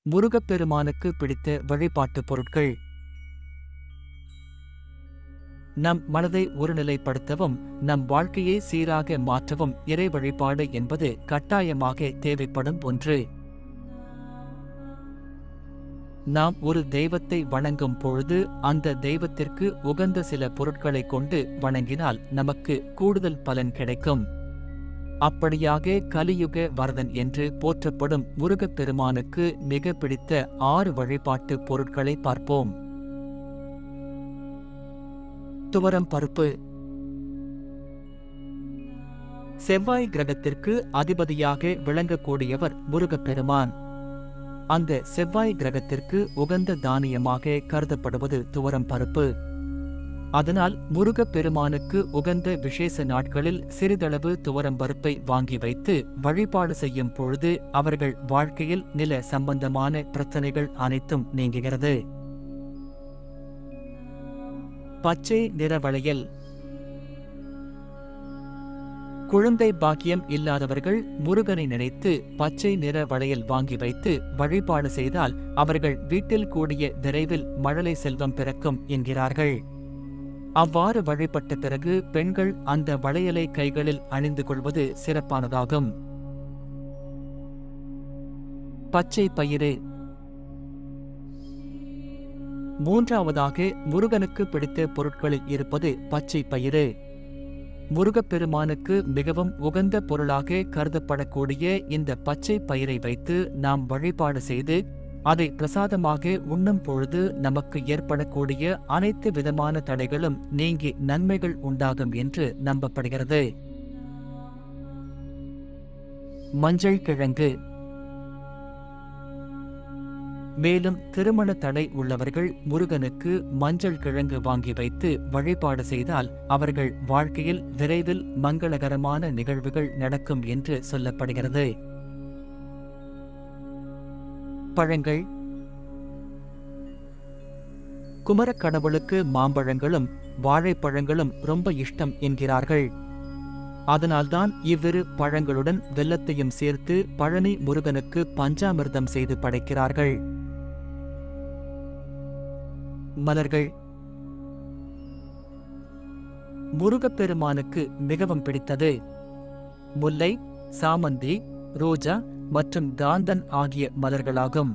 முருகப்பெருமானுக்கு பிடித்த வழிபாட்டுப் பொருட்கள். நம் மனதை ஒருநிலைப்படுத்தவும் நம் வாழ்க்கையை சீராக மாற்றவும் இறை வழிபாடு என்பது கட்டாயமாக தேவைப்படும் ஒன்று. நாம் ஒரு தெய்வத்தை வணங்கும் பொழுது அந்த தெய்வத்திற்கு உகந்த சில பொருட்களை கொண்டு வணங்கினால் நமக்கு கூடுதல் பலன் கிடைக்கும். அப்படியாக கலியுக வரதன் என்று போற்றப்படும் முருகப்பெருமானுக்கு மிக பிடித்த 6 வழிபாட்டு பொருட்களை பார்ப்போம். துவரம் பருப்பு. செவ்வாய் கிரகத்திற்கு அதிபதியாக விளங்கக்கூடியவர் முருகப்பெருமான். அந்த செவ்வாய் கிரகத்திற்கு உகந்த தானியமாக கருதப்படுவது துவரம் பருப்பு. அதனால் முருகப்பெருமானுக்கு உகந்த விசேஷ நாட்களில் சிறிதளவு துவரம் பருப்பை வாங்கி வைத்து வழிபாடு செய்யும் பொழுது அவர்கள் வாழ்க்கையில் நில சம்பந்தமான பிரச்சனைகள் அனைத்தும் நீங்குகிறது. பச்சை நிற வளையல். குழந்தை பாக்கியம் இல்லாதவர்கள் முருகனை நினைத்து பச்சை நிற வளையல் வாங்கி வைத்து வழிபாடு செய்தால் அவர்கள் வீட்டில் கூடிய விரைவில் மழலை செல்வம் பிறக்கும் என்கிறார்கள். அவ்வாறு வழிபட்ட பிறகு பெண்கள் அந்த வளையலை கைகளில் அணிந்து கொள்வது சிறப்பானதாகும். பச்சை பயிறு. மூன்றாவதாக முருகனுக்கு பிடித்த பொருட்களில் இருப்பது பச்சை பயிறு. முருகப்பெருமானுக்கு மிகவும் உகந்த பொருளாக கருதப்படக்கூடிய இந்த பச்சை பயிரை வைத்து நாம் வழிபாடு செய்து அதை பிரசாதமாக உண்ணும் பொழுது நமக்கு ஏற்படக்கூடிய அனைத்து விதமான தடைகளும் நீங்கி நன்மைகள் உண்டாகும் என்று நம்பப்படுகிறது. மஞ்சள் கிழங்கு. மேலும் திருமண தடை உள்ளவர்கள் முருகனுக்கு மஞ்சள் கிழங்கு வாங்கி வைத்து வழிபாடு செய்தால் அவர்கள் வாழ்க்கையில் விரைவில் மங்களகரமான நிகழ்வுகள் நடக்கும் என்று சொல்லப்படுகிறது. பழங்கள். குமரக்கடவுளுக்கு மாம்பழங்களும் வாழைப்பழங்களும் ரொம்ப இஷ்டம் என்கிறார்கள். அதனால்தான் இவ்விரு பழங்களுடன் வெல்லத்தையும் சேர்த்து பழனி முருகனுக்கு பஞ்சாமிர்தம் செய்து படைக்கிறார்கள். மலர்கள். முருகப்பெருமானுக்கு மிகவும் பிடித்தது முல்லை, சாமந்தி, ரோஜா மற்றும் காந்தன் ஆகிய மலர்களாகும்.